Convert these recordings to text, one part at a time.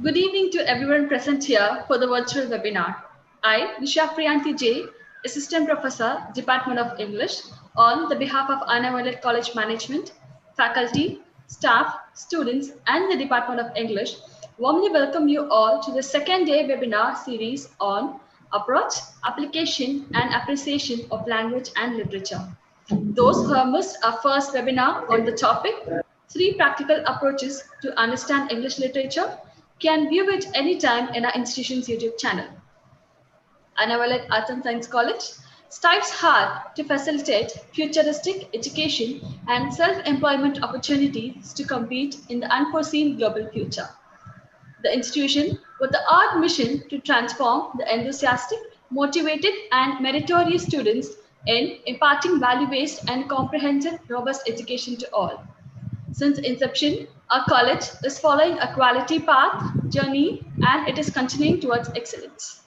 Good evening to everyone present here for the virtual webinar. I, Nisha Priyanti J, Assistant Professor, Department of English, on the behalf of Unavoided College Management, faculty, staff, students, and the Department of English, warmly welcome you all to the second day webinar series on Approach, Application, and Appreciation of Language and Literature. Those who have missed our first webinar on the topic, 3 Practical Approaches to Understand English Literature, can view it anytime in our institution's YouTube channel. Anavalat Arts and Science College strives hard to facilitate futuristic education and self-employment opportunities to compete in the unforeseen global future. The institution, with the art mission to transform the enthusiastic, motivated, and meritorious students in imparting value-based and comprehensive, robust education to all. Since inception, our college is following a quality path, journey, and it is continuing towards excellence.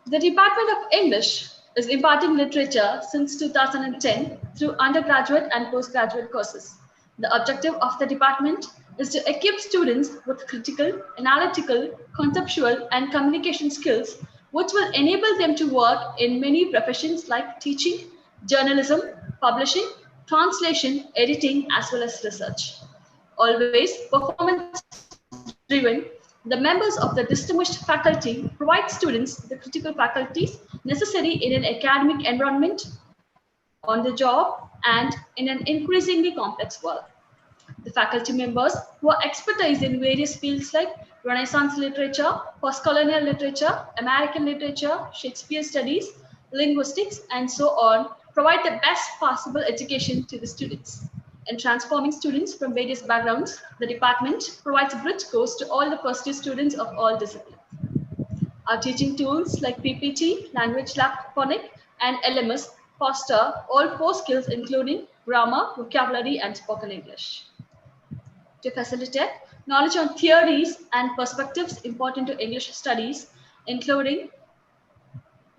The Department of English is imparting literature since 2010 through undergraduate and postgraduate courses. The objective of the department is to equip students with critical, analytical, conceptual, and communication skills, which will enable them to work in many professions like teaching, journalism, publishing, translation, editing, as well as research. Always performance-driven, the members of the distinguished faculty provide students the critical faculties necessary in an academic environment, on the job, and in an increasingly complex world. The faculty members who are expertise in various fields like Renaissance literature, postcolonial literature, American literature, Shakespeare studies, linguistics, and so on, provide the best possible education to the students. In transforming students from various backgrounds, the department provides a bridge course to all the first-year students of all disciplines. Our teaching tools like PPT, Language Lab Phonic, and LMS foster all 4 skills including grammar, vocabulary, and spoken English. To facilitate knowledge on theories and perspectives important to English studies, including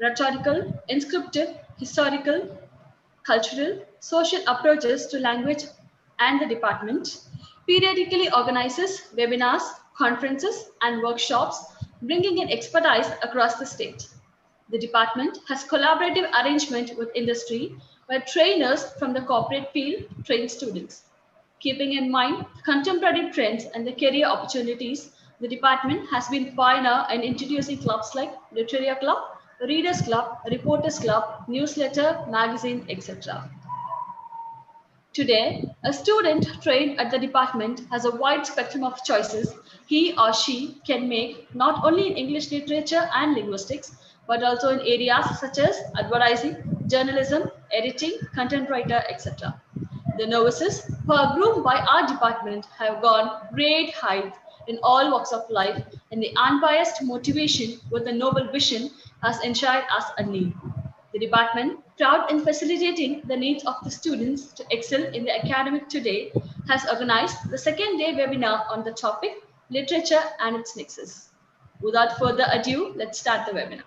rhetorical, inscriptive, historical, cultural, social approaches to language, and the department periodically organizes webinars, conferences, and workshops, bringing in expertise across the state. The department has collaborative arrangement with industry where trainers from the corporate field train students. Keeping in mind contemporary trends and the career opportunities, the department has been pioneer in introducing clubs like Literary Club, Readers Club, Reporters Club, newsletter, magazine, etc. Today, a student trained at the department has a wide spectrum of choices he or she can make, not only in English literature and linguistics, but also in areas such as advertising, journalism, editing, content writer, etc. The novices who are groomed by our department have gone great heights in all walks of life, and the unbiased motivation with a noble vision has ensured us a need. The department, proud in facilitating the needs of the students to excel in the academic today, has organized the second day webinar on the topic, Literature and its Nexus. Without further ado, let's start the webinar.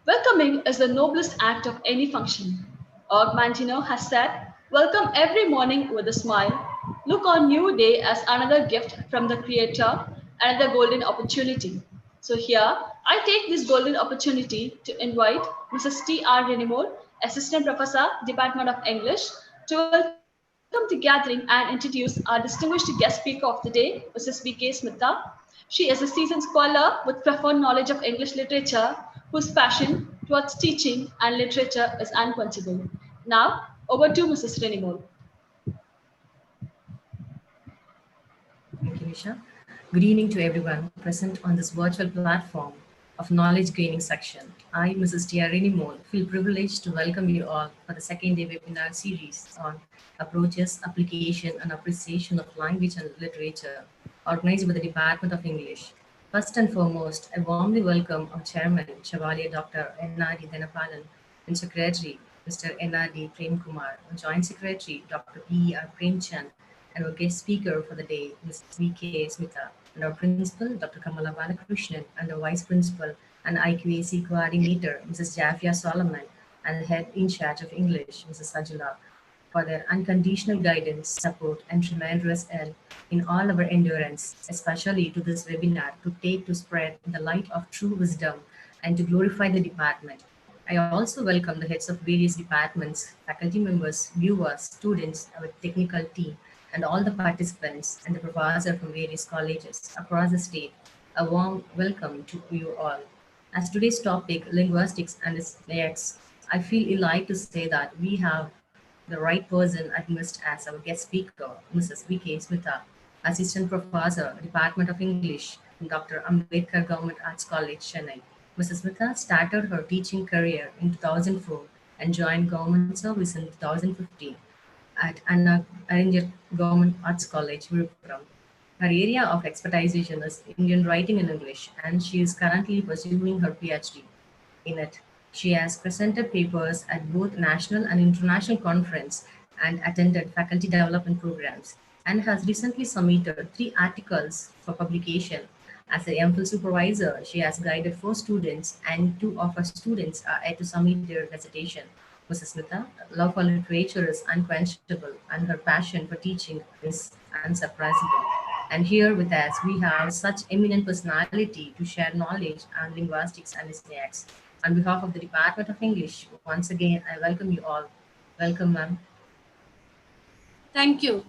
Welcoming is the noblest act of any function. Og Mantino has said, welcome every morning with a smile. Look on new day as another gift from the Creator, another golden opportunity. So here, I take this golden opportunity to invite Mrs. T.R. Renimol, Assistant Professor, Department of English, to welcome the gathering and introduce our distinguished guest speaker of the day, Mrs. V.K. Smitha. She is a seasoned scholar with profound knowledge of English literature, whose passion towards teaching and literature is unquenchable. Now, over to Mrs. Renimol. Thank you, Nisha. Good evening to everyone present on this virtual platform of knowledge gaining section. I, Mrs. T.R. Renimol, feel privileged to welcome you all for the second day webinar series on approaches, application, and appreciation of language and literature, organized by the Department of English. First and foremost, I warmly welcome our chairman, Chevalier Dr. N.R.D. Dhenapalan, and secretary, Mr. N.R.D. Prem Kumar, and joint secretary, Dr. P.E.R. Premchand, and our guest speaker for the day, Ms. V.K. Smitha, and our principal, Dr. Kamala Balakrishnan, and our vice principal and IQAC coordinator, Mrs. Jafia Solomon, and the head in charge of English, Mrs. Sajula. for their unconditional guidance, support, and tremendous help in all our endurance, especially to this webinar to spread the light of true wisdom and to glorify the department. I also welcome the heads of various departments, faculty members, viewers, students, our technical team, and all the participants and the professors from various colleges across the state. A warm welcome to you all. As today's topic, linguistics and its layers, I feel elated to say that we have the right person admissed as our guest speaker, Mrs. V.K. Smitha, Assistant Professor, Department of English, in Dr. Ambedkar Government Arts College, Chennai. Mrs. Smitha started her teaching career in 2004 and joined government service in 2015 at Anna Arranged Government Arts College, Virupuram. Her area of expertise is Indian writing in English, and she is currently pursuing her PhD in it. She has presented papers at both national and international conferences and attended faculty development programs, and has recently submitted 3 articles for publication. As a MPhil supervisor, she has guided 4 students, and 2 of her students are yet to submit their dissertation. Mrs. Smitha, love for literature is unquenchable, and her passion for teaching is unsurpassable. And here with us, we have such eminent personality to share knowledge on linguistics and its layers. On behalf of the Department of English, once again, I welcome you all. Welcome, ma'am. Thank you.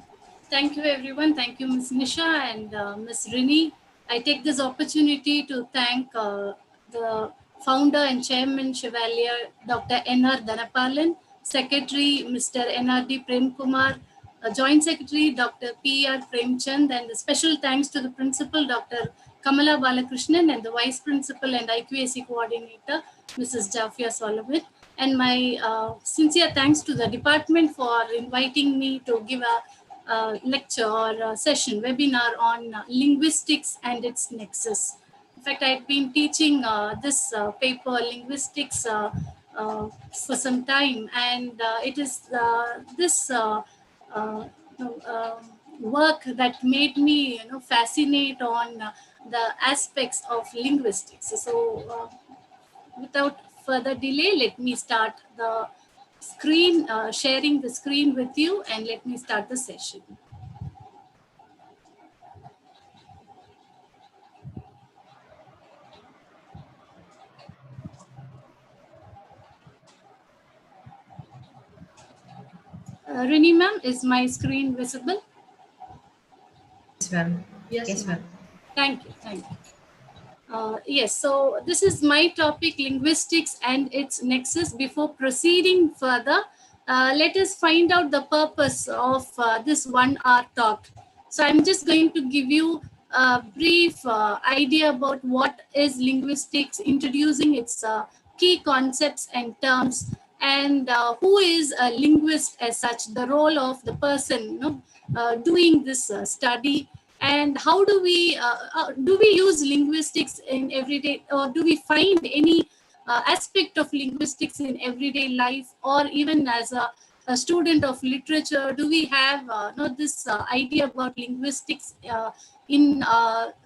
Thank you, everyone. Thank you, Ms. Nisha and Ms. Rini. I take this opportunity to thank the founder and chairman, Chevalier Dr. N.R. Dhanapalan, Secretary, Mr. N.R.D. Prem Kumar, Joint Secretary, Dr. P.R. Premchand, and a special thanks to the Principal, Dr. Kamala Balakrishnan, and the Vice Principal and IQAC Coordinator, Mrs. Jafia Solomon. And my sincere thanks to the department for inviting me to give a lecture or a session, webinar on linguistics and its nexus. In fact, I've been teaching this paper, linguistics, for some time, and it is this work that made me, fascinate on the aspects of linguistics. So, without further delay, let me start the screen, sharing the screen with you, and let me start the session. Rini ma'am, is my screen visible? Yes, ma'am. Yes, ma'am. Thank you. Thank you. Yes, so this is my topic, linguistics and its nexus. Before proceeding further, let us find out the purpose of this 1 hour talk. So I'm just going to give you a brief idea about what is linguistics, introducing its key concepts and terms, and who is a linguist as such, the role of the person doing this study, and how do we use linguistics in everyday, or do we find any aspect of linguistics in everyday life, or even as a student of literature, do we have this idea about linguistics in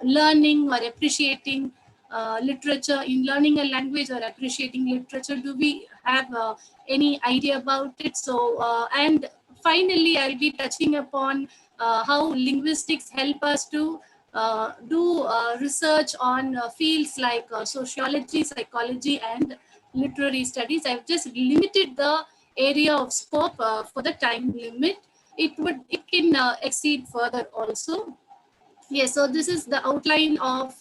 learning or appreciating literature, in learning a language or appreciating literature? Do we have any idea about it? So, and finally, I'll be touching upon how linguistics help us to do research on fields like sociology, psychology, and literary studies. I've just limited the area of scope for the time limit. It can exceed further also. Yes, so this is the outline of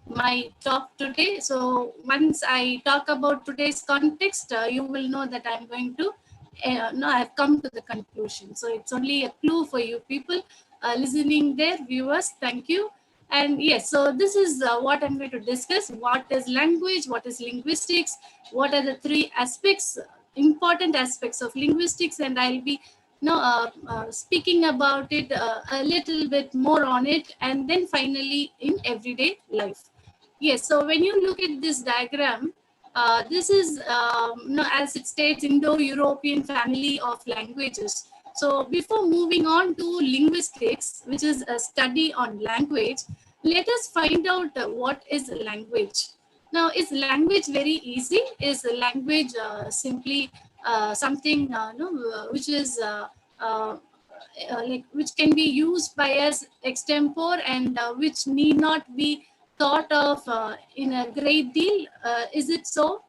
my talk today. So once I talk about today's context, you will know that I'm going to, I've come to the conclusion. So it's only a clue for you people listening there, viewers. Thank you. And yes, so this is what I'm going to discuss. What is language? What is linguistics? What are the 3 aspects, important aspects of linguistics? And I'll be speaking about it a little bit more on it, and then finally in everyday life. Yes, so when you look at this diagram, this is, as it states, Indo-European family of languages. So before moving on to linguistics, which is a study on language, let us find out what is language. Now, is language very easy? Is language simply something which is like which can be used by us extempore and which need not be thought of in a great deal. Is it so?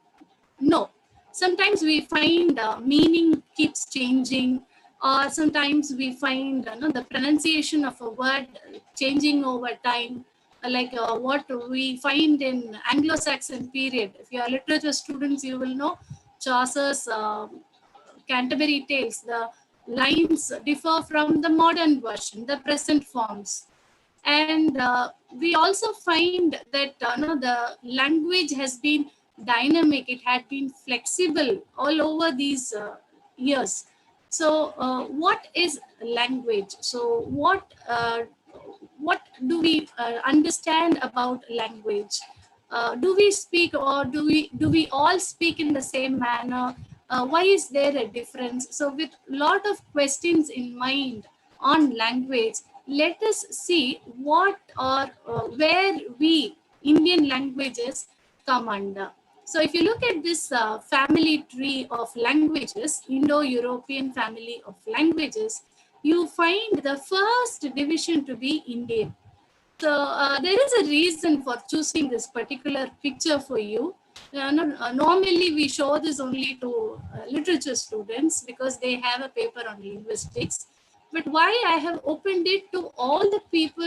No. Sometimes we find meaning keeps changing, or sometimes we find the pronunciation of a word changing over time, like what we find in Anglo-Saxon period. If you are literature students, you will know Chaucer's Canterbury Tales. The lines differ from the modern version, the present forms. And we also find that no, the language has been dynamic, it had been flexible all over these years. So what is language? So what do we understand about language? Do we speak, or do we all speak in the same manner? Why is there a difference? So with lot of questions in mind on language, let us see what or where we Indian languages come under. So if you look at this family tree of languages, Indo-European family of languages, you find the first division to be Indian. So there is a reason for choosing this particular picture for you. Normally we show this only to literature students because they have a paper on linguistics. But why I have opened it to all the people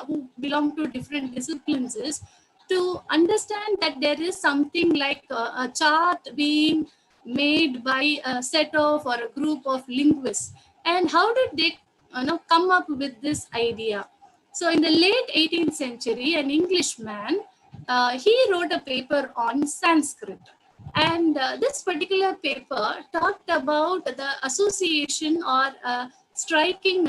who belong to different disciplines is to understand that there is something like a chart being made by a set of or a group of linguists. And how did they come up with this idea? So in the late 18th century, an Englishman, he wrote a paper on Sanskrit. And this particular paper talked about the association or striking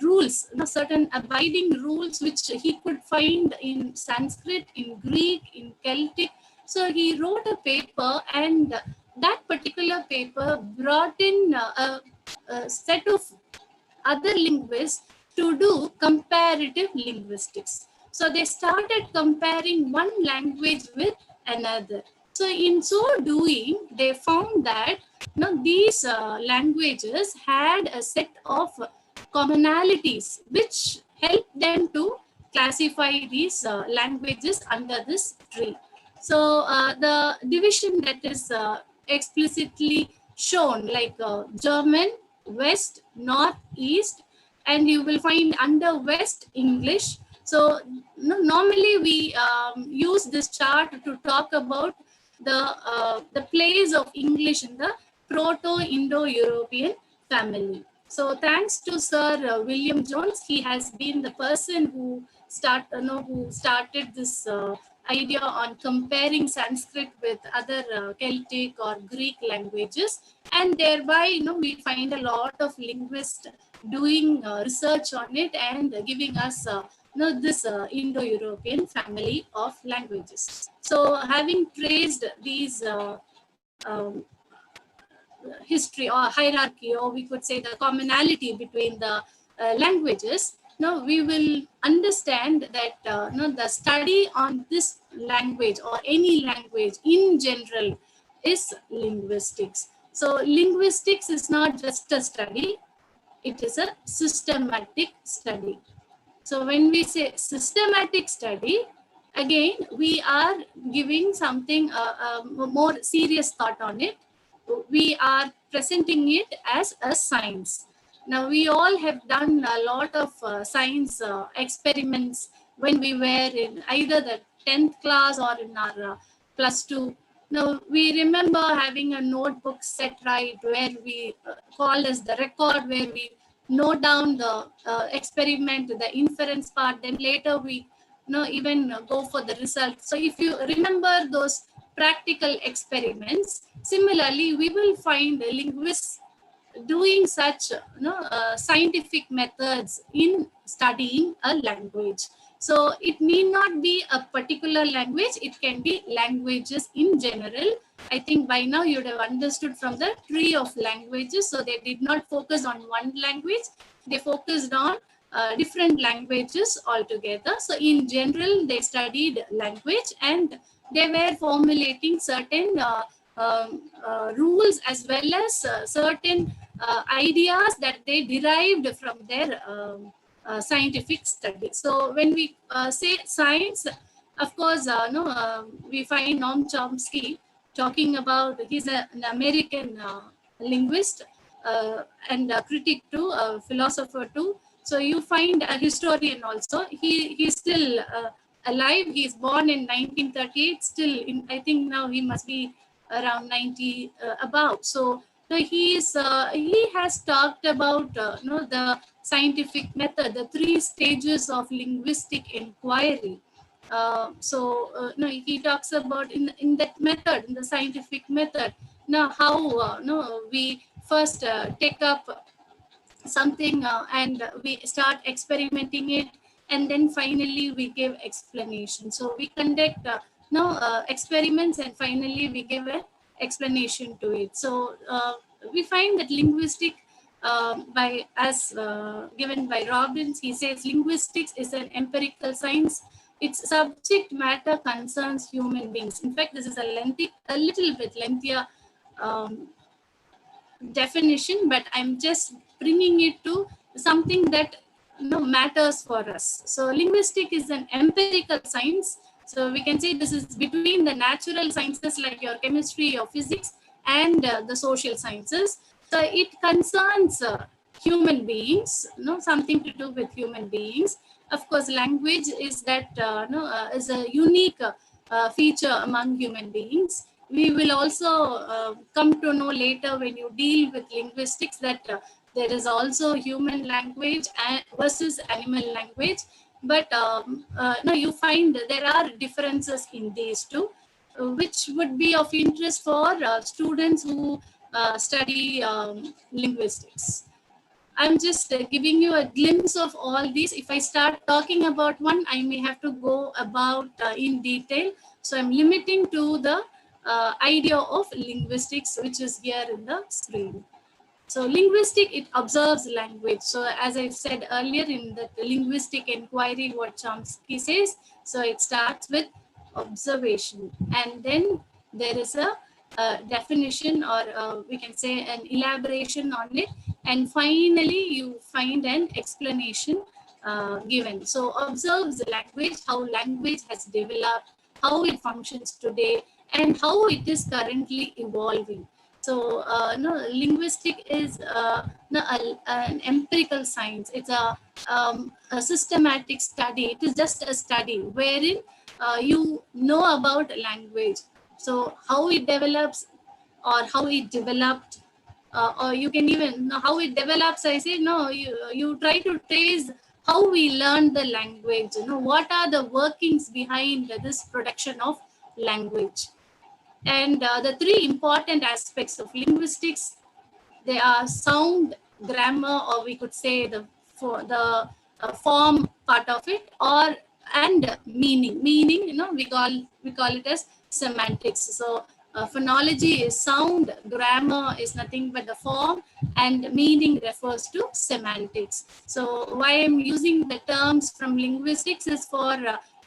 rules, certain abiding rules which he could find in Sanskrit, in Greek, in Celtic. So he wrote a paper, and that particular paper brought in a set of other linguists to do comparative linguistics. So they started comparing one language with another. So in so doing, they found that these languages had a set of commonalities which helped them to classify these languages under this tree. So the division that is explicitly shown, like German, West, North, East, and you will find under West English. So normally we use this chart to talk about the place of English in the Proto-Indo-European family. So thanks to Sir William Jones, he has been the person who started this idea on comparing Sanskrit with other Celtic or Greek languages, and thereby we find a lot of linguists doing research on it and giving us this Indo-European family of languages. So having traced these history or hierarchy, or we could say the commonality between the languages, now we will understand that the study on this language or any language in general is linguistics. So linguistics is not just a study, it is a systematic study. So when we say systematic study, again, we are giving something more serious thought on it. We are presenting it as a science. Now, we all have done a lot of science experiments when we were in either the 10th class or in our plus 2. Now, we remember having a notebook set right where we call as the record, where we note down the experiment, the inference part, then later we even go for the result. So if you remember those practical experiments, similarly, we will find linguists doing such scientific methods in studying a language. So it need not be a particular language, it can be languages in general. I think by now you would have understood from the tree of languages. So they did not focus on one language, they focused on different languages altogether. So in general, they studied language, and they were formulating certain rules as well as certain ideas that they derived from their scientific study. So when we say science, of course, no, we find Noam Chomsky talking about, he's an American linguist and a critic too, a philosopher too. So you find a historian also. He's still alive. He's born in 1938. Still, I think now he must be around 90 about. So he has talked about the scientific method, the 3 stages of linguistic inquiry. No, he talks about in that method, in the scientific method, now how no, we first take up something and we start experimenting it, and then finally we give explanation. So we conduct experiments, and finally we give an explanation to it. So we find that linguistic, by as given by Robbins, he says linguistics is an empirical science. Its subject matter concerns human beings. In fact, this is a little bit lengthier um, definition, but I'm just bringing it to something that matters for us. So linguistic is an empirical science. So we can say this is between the natural sciences like your chemistry or physics and the social sciences. So it concerns human beings, something to do with human beings. Of course, language is that is a unique feature among human beings. We will also come to know later when you deal with linguistics that there is also human language versus animal language. But no, you find that there are differences in these two, which would be of interest for students who study linguistics. I'm just giving you a glimpse of all these. If I start talking about one, I may have to go about in detail. So I'm limiting to the idea of linguistics, which is here in the screen. So linguistic, it observes language. So as I said earlier in the linguistic inquiry, what Chomsky says, so it starts with observation, and then there is a definition, or we can say an elaboration on it, and finally you find an explanation given. So observes the language, how language has developed, how it functions today, and how it is currently evolving. So no, linguistic is an empirical science. It's a systematic study. It is just a study wherein you know about language. So how it develops, or how it developed, or you can even know how it develops. I say no, you try to trace how we learn the language. What are the workings behind this production of language. And the 3 important aspects of linguistics, they are sound, grammar, or we could say the form part of it, or and meaning. Meaning, we call it as semantics. So phonology is sound, grammar is nothing but the form, and meaning refers to semantics. So why I'm using the terms from linguistics is for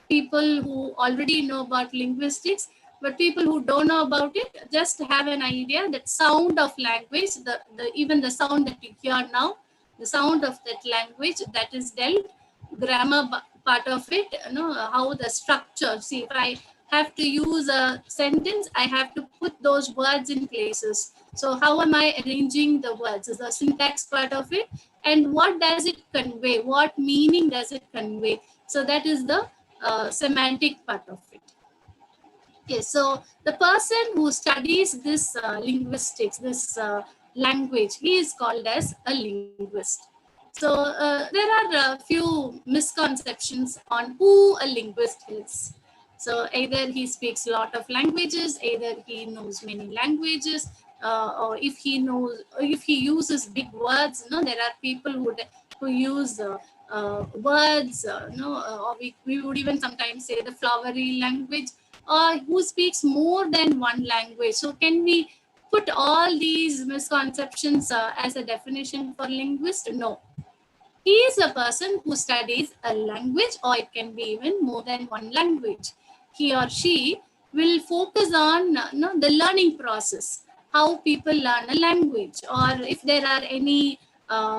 people who already know about linguistics. But people who don't know about it just have an idea that sound of language, even the sound that you hear now, the sound of that language, that is dealt. Grammar part of it, how the structure. See, if I have to use a sentence, I have to put those words in places. So how am I arranging the words? Is the syntax part of it, and what does it convey? What meaning does it convey? So that is the semantic part of it. Okay, so the person who studies this linguistics, this language, he is called as a linguist. So there are a few misconceptions on who a linguist is. So either he speaks a lot of languages, either he knows many languages, or if he knows, or if he uses big words. There are people who use words, or we would even sometimes say the flowery language, or who speaks more than one language. So can we put all these misconceptions as a definition for linguist? No. He is a person who studies a language, or it can be even more than one language. He or she will focus on the learning process, how people learn a language, or if there are any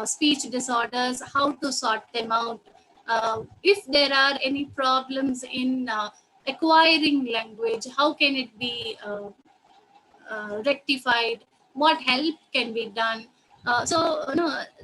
speech disorders, how to sort them out. If there are any problems in acquiring language, how can it be rectified, what help can be done.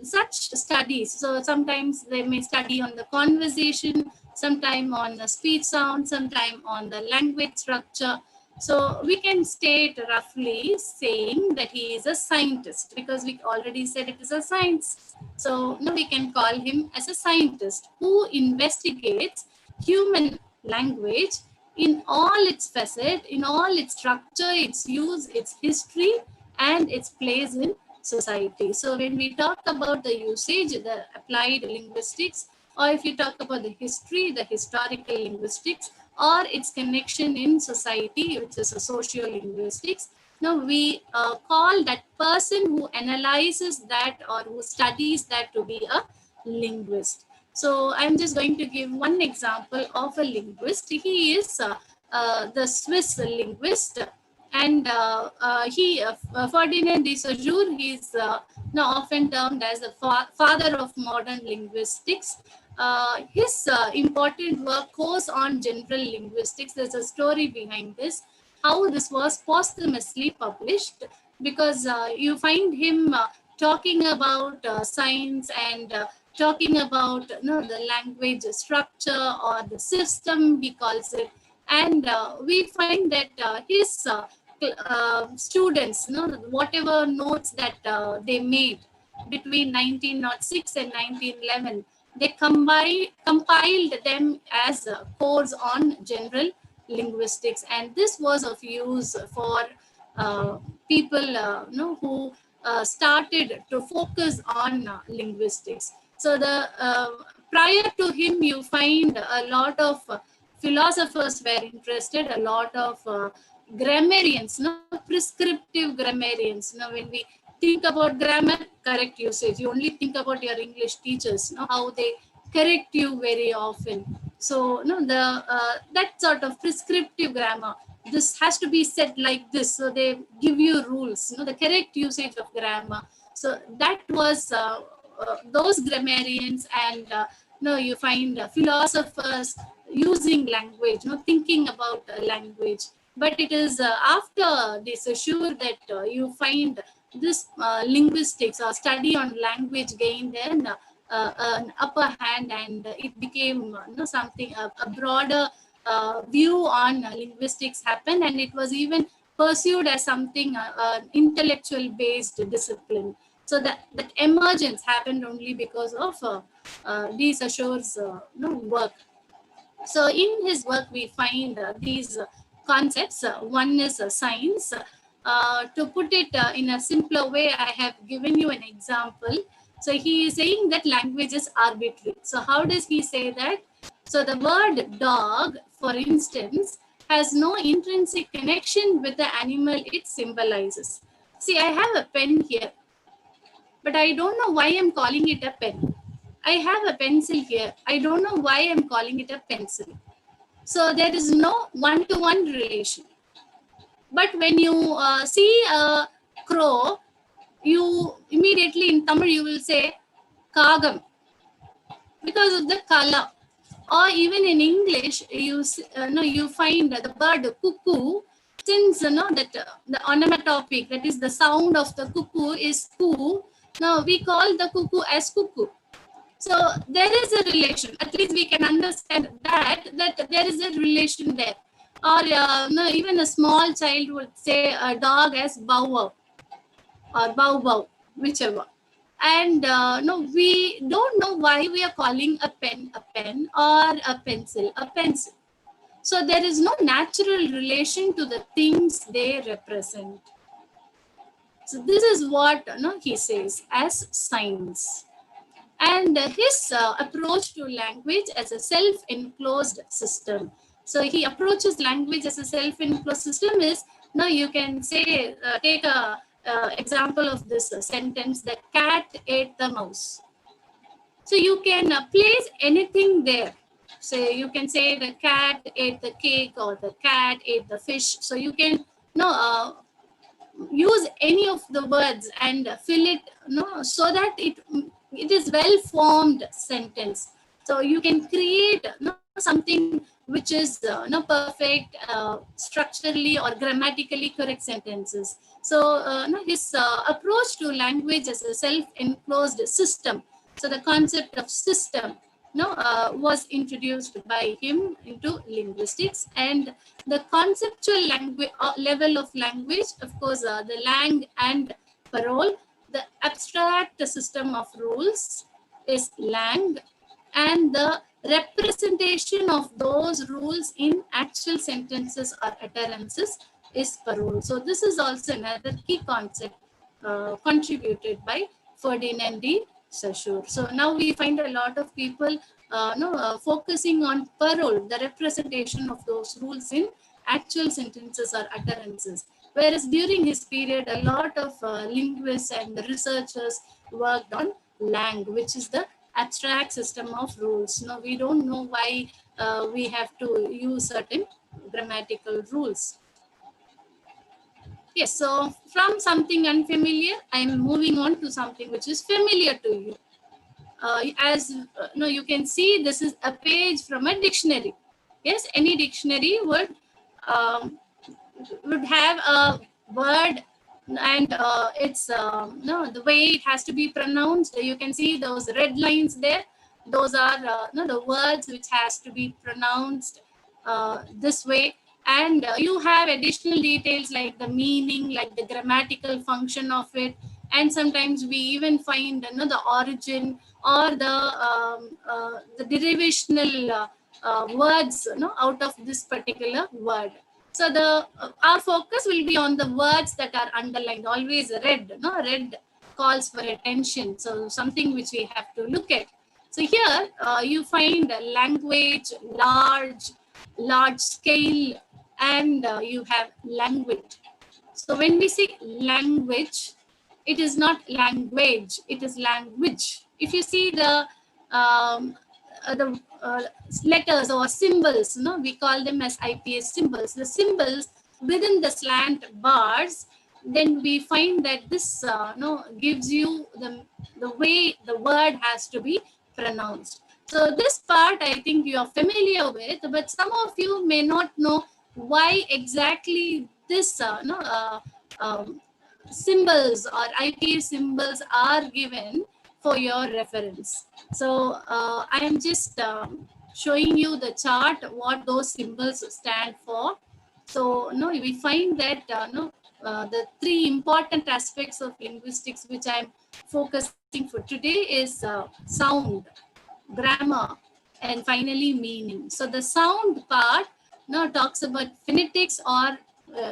Such studies. So sometimes they may study on the conversation, sometime on the speech sound, sometime on the language structure. So we can state roughly saying that he is a scientist, because we already said it is a science. So we can call him as a scientist who investigates human language in all its facet, in all its structure, its use, its history, and its place in society. So when we talk about the usage, the applied linguistics, or if you talk about the history, the historical linguistics, or its connection in society, which is a socio-linguistics, now we call that person who analyzes that or who studies that to be a linguist. So I'm just going to give one example of a linguist. He is the Swiss linguist, and Ferdinand de Saussure. He is now often termed as the father of modern linguistics. His important work goes on general linguistics. There's a story behind this, how this was posthumously published, because you find him talking about science and talking about the language structure or the system, he calls it. And we find that his students, whatever notes that they made between 1906 and 1911, they compiled them as a course on general linguistics, and this was of use for people who started to focus on linguistics. So the prior to him, you find a lot of philosophers were interested, a lot of grammarians, prescriptive grammarians. When we think about grammar, correct usage, you only think about your English teachers, how they correct you very often. So that sort of prescriptive grammar, this has to be said like this, so they give you rules, the correct usage of grammar. So that was those grammarians, and you find philosophers using language, thinking about language. But it is after they Saussure that you find this linguistics or study on language gained then an upper hand, and it became something, a broader view on linguistics happened, and it was even pursued as something intellectual based discipline. So that emergence happened only because of de Saussure's work. So in his work, we find these concepts. One is science. To put it in a simpler way, I have given you an example. So he is saying that language is arbitrary. So how does he say that? So the word dog, for instance, has no intrinsic connection with the animal it symbolizes. See, I have a pen here, but I don't know why I'm calling it a pen. I have a pencil here. I don't know why I'm calling it a pencil. So there is no one-to-one relation. But when you see a crow, you immediately in Tamil you will say kagam because of the color. Or even in English, you find the bird cuckoo, since that the onomatopoeic, that is the sound of the cuckoo is coo. Now we call the cuckoo as cuckoo. So there is a relation. At least we can understand that there is a relation there. Or even a small child would say a dog as bow wow or bow bow, whichever. And we don't know why we are calling a pen or a pencil a pencil. So there is no natural relation to the things they represent. So this is what he says as science. And his approach to language as a self-enclosed system. So he approaches language as a self-enclosed system is, you can say, take a example of this sentence, the cat ate the mouse. So you can place anything there. say, you can say the cat ate the cake or the cat ate the fish. So you can use any of the words and fill it so that it is well formed sentence. So you can create something which is perfect structurally or grammatically correct sentences. So his approach to language as a self-enclosed system, so the concept of system was introduced by him into linguistics. And the conceptual language level of language, of course, the lang and parole, the abstract system of rules is lang, and the representation of those rules in actual sentences or utterances is parole. So this is also another key concept contributed by Ferdinand de Saussure. So now we find a lot of people focusing on parole, the representation of those rules in actual sentences or utterances. Whereas during his period, a lot of linguists and researchers worked on lang, which is the abstract system of rules. No, we don't know why we have to use certain grammatical rules. Yes, so from something unfamiliar, I'm moving on to something which is familiar to you. As you can see, this is a page from a dictionary. Yes, any dictionary would have a word, and it's the way it has to be pronounced. You can see those red lines there. Those are the words which has to be pronounced this way. And you have additional details like the meaning, like the grammatical function of it, and sometimes we even find the origin or the derivational words out of this particular word. So our focus will be on the words that are underlined, always red. Red calls for attention. So something which we have to look at. So here you find language, large scale, and you have language. So when we say language, it is not language, it is language. If you see the letters or symbols, we call them as IPS symbols. The symbols within the slant bars, then we find that this gives you the way the word has to be pronounced. So this part I think you are familiar with, but some of you may not know why exactly this symbols or IPS symbols are given for your reference. So I am just showing you the chart, what those symbols stand for. So we find that the three important aspects of linguistics which I am focusing for today is sound, grammar, and finally meaning. So the sound part talks about phonetics, or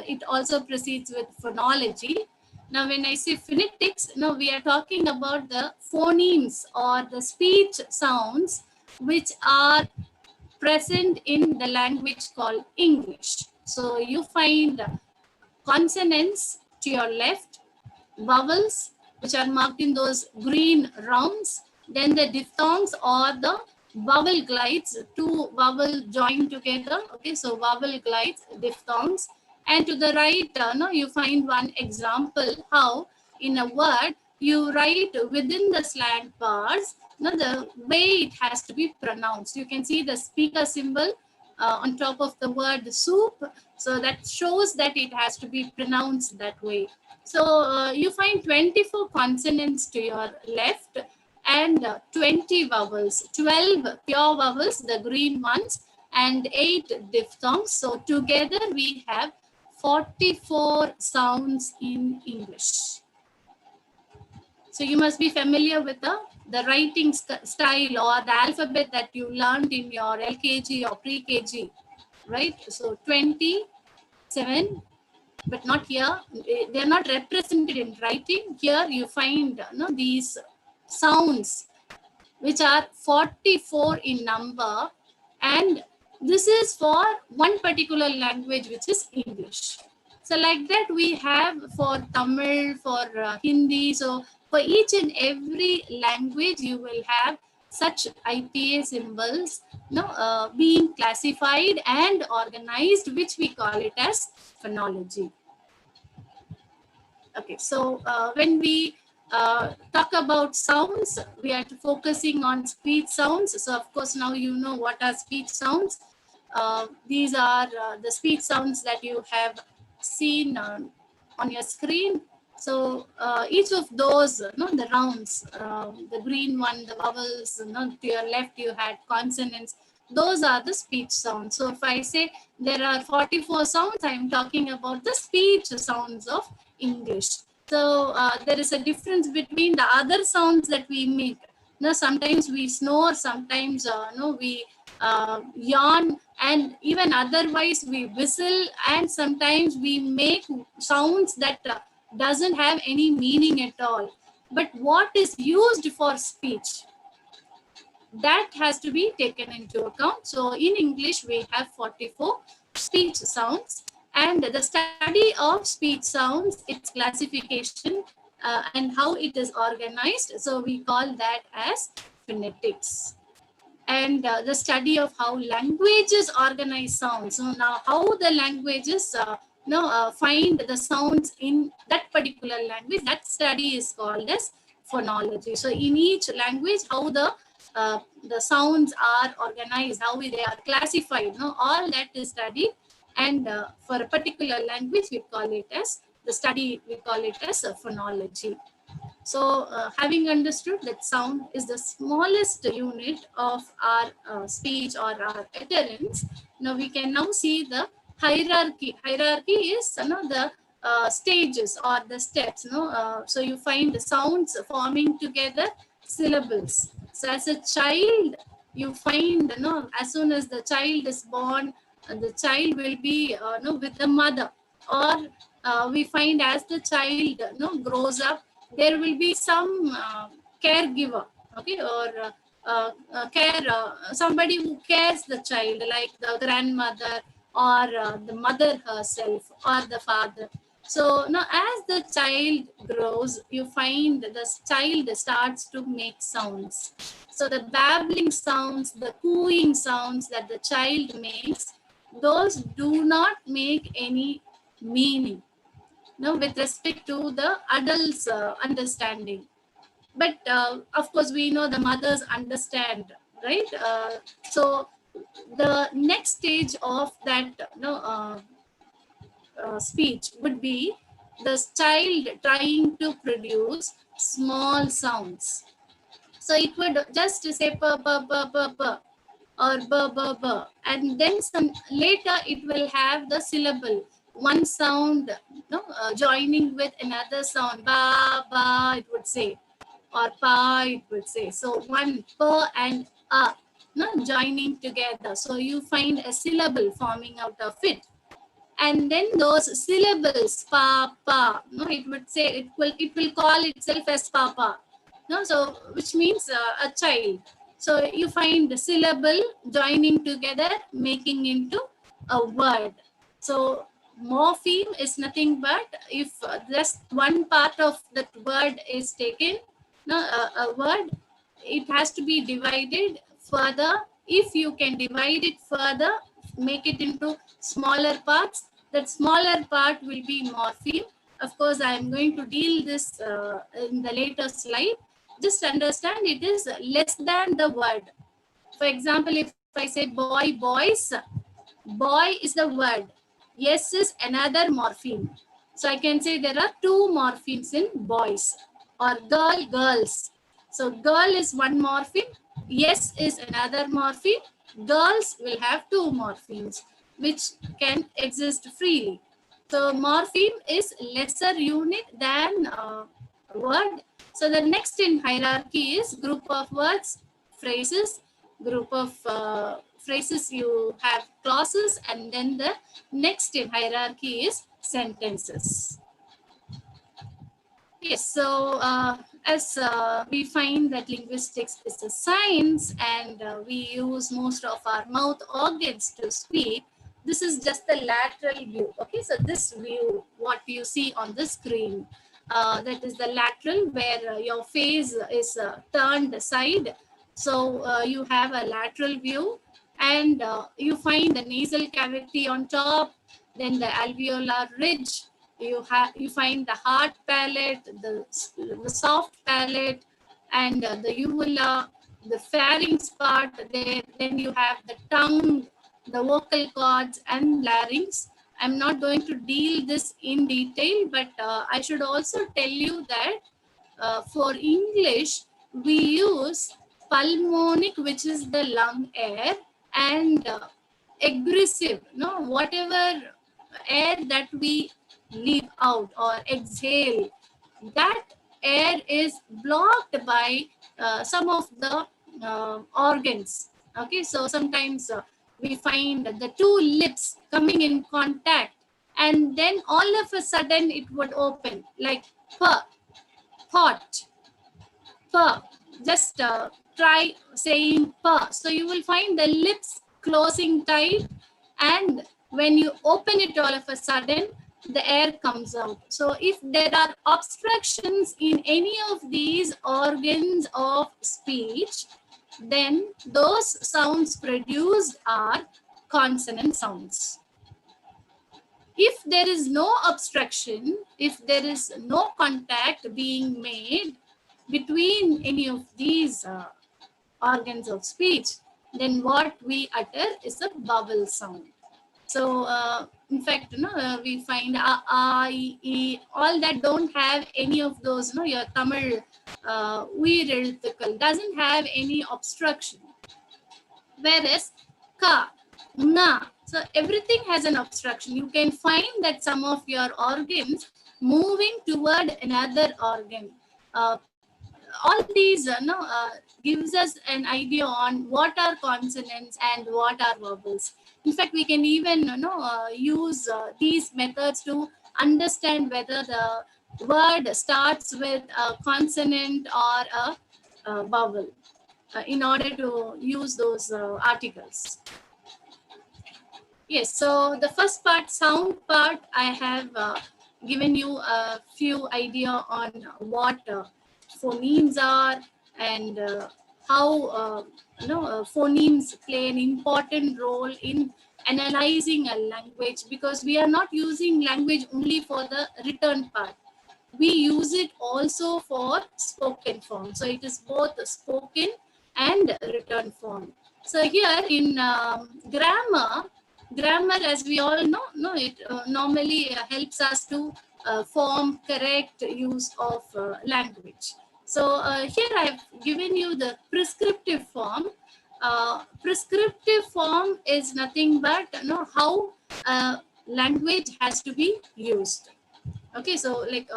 it also proceeds with phonology. Now, when I say phonetics, we are talking about the phonemes or the speech sounds which are present in the language called English. So you find consonants to your left, vowels which are marked in those green rounds, then the diphthongs or the vowel glides, two vowel joined together. Okay, so vowel glides, diphthongs. And to the right, you find one example how in a word you write within the slant bars the way it has to be pronounced. You can see the speaker symbol on top of the word soup. So that shows that it has to be pronounced that way. So you find 24 consonants to your left and 20 vowels, 12 pure vowels, the green ones, and 8 diphthongs. So together we have 44 sounds in English. So you must be familiar with the writing style or the alphabet that you learned in your LKG or pre-KG, right? So 27, but not here. They are not represented in writing. Here you find these sounds which are 44 in number, and this is for one particular language, which is English. So like that we have for Tamil, for Hindi. So for each and every language you will have such IPA symbols being classified and organized, which we call it as phonology. Okay, so when we talk about sounds, we are focusing on speech sounds. So of course, now you know what are speech sounds. These are the speech sounds that you have seen on your screen. So each of those, the rounds, the green one, the vowels, to your left you had consonants. Those are the speech sounds. So if I say there are 44 sounds, I am talking about the speech sounds of English. So there is a difference between the other sounds that we make. Sometimes we snore, sometimes we yawn, and even otherwise we whistle, and sometimes we make sounds that doesn't have any meaning at all. But what is used for speech, that has to be taken into account. So in English, we have 44 speech sounds, and the study of speech sounds, its classification and how it is organized. So we call that as phonetics. And the study of how languages organize sounds. So now how the languages find the sounds in that particular language, that study is called as phonology. So in each language, how the sounds are organized, how they are classified, all that is studied. And for a particular language, we call it as the study, we call it as a phonology. So having understood that sound is the smallest unit of our speech or our utterance, now we can now see the hierarchy. Hierarchy is the stages or the steps. So you find the sounds forming together syllables. So as a child, you find, as soon as the child is born, the child will be with the mother. Or we find as the child grows up, there will be some caregiver, okay, or somebody who cares the child, like the grandmother or the mother herself or the father. So now as the child grows, you find the child starts to make sounds. So the babbling sounds, the cooing sounds that the child makes, those do not make any meaning with respect to the adults' understanding. But of course, we know the mothers understand, right? So the next stage of that speech would be the child trying to produce small sounds. So it would just say pa pa pa pa pa or ba ba ba, and then some later it will have the syllable, one sound joining with another sound, ba ba it would say, or pa it would say. So one pa and a joining together, so you find a syllable forming out of it. And then those syllables, pa pa, it would say, it will call itself as papa, so which means a child. So you find the syllable joining together, making into a word. So morpheme is nothing but if just one part of that word is taken, a word, it has to be divided further. If you can divide it further, make it into smaller parts, that smaller part will be morpheme. Of course, I am going to deal this in the later slide. Just understand it is less than the word. For example, if I say boy, boys, boy is the word. Yes is another morpheme. So I can say there are two morphemes in boys, or girl, girls. So girl is one morpheme. Yes is another morpheme. Girls will have two morphemes, which can exist freely. So morpheme is lesser unit than word. So the next in hierarchy is group of words, phrases, group of phrases, you have clauses, and then the next in hierarchy is sentences. Yes, so as we find that linguistics is a science, and we use most of our mouth organs to speak, this is just the lateral view. Okay, so this view, what you see on the screen, that is the lateral, where your face is turned aside, So you have a lateral view, and you find the nasal cavity on top, then the alveolar ridge. You find the hard palate, the soft palate, and the uvula, the pharynx part there. Then you have the tongue, the vocal cords, and larynx. I'm not going to deal this in detail, but I should also tell you that for English, we use pulmonic, which is the lung air, and aggressive, no, whatever air that we leave out or exhale, that air is blocked by some of the organs. Okay, so sometimes we find the two lips coming in contact, and then all of a sudden it would open like pot, pa. Just try saying pa. So you will find the lips closing tight, and when you open it all of a sudden, the air comes out. So if there are obstructions in any of these organs of speech, then those sounds produced are consonant sounds. If there is no obstruction, if there is no contact being made between any of these organs of speech, then what we utter is a vowel sound. So in fact, we find I, all that don't have any of those, your Tamil doesn't have any obstruction. Whereas ka, na, so everything has an obstruction. You can find that some of your organs moving toward another organ. All these gives us an idea on what are consonants and what are vowels. In fact, we can even use these methods to understand whether the word starts with a consonant or a vowel in order to use those articles. Yes, so the first part, sound part, I have given you a few idea on what phonemes are, and how phonemes play an important role in analyzing a language, because we are not using language only for the written part. We use it also for spoken form. So it is both spoken and written form. So here in grammar, as we all know, it normally helps us to form correct use of language. So here I've given you the prescriptive form. Prescriptive form is nothing but how language has to be used. Okay, so like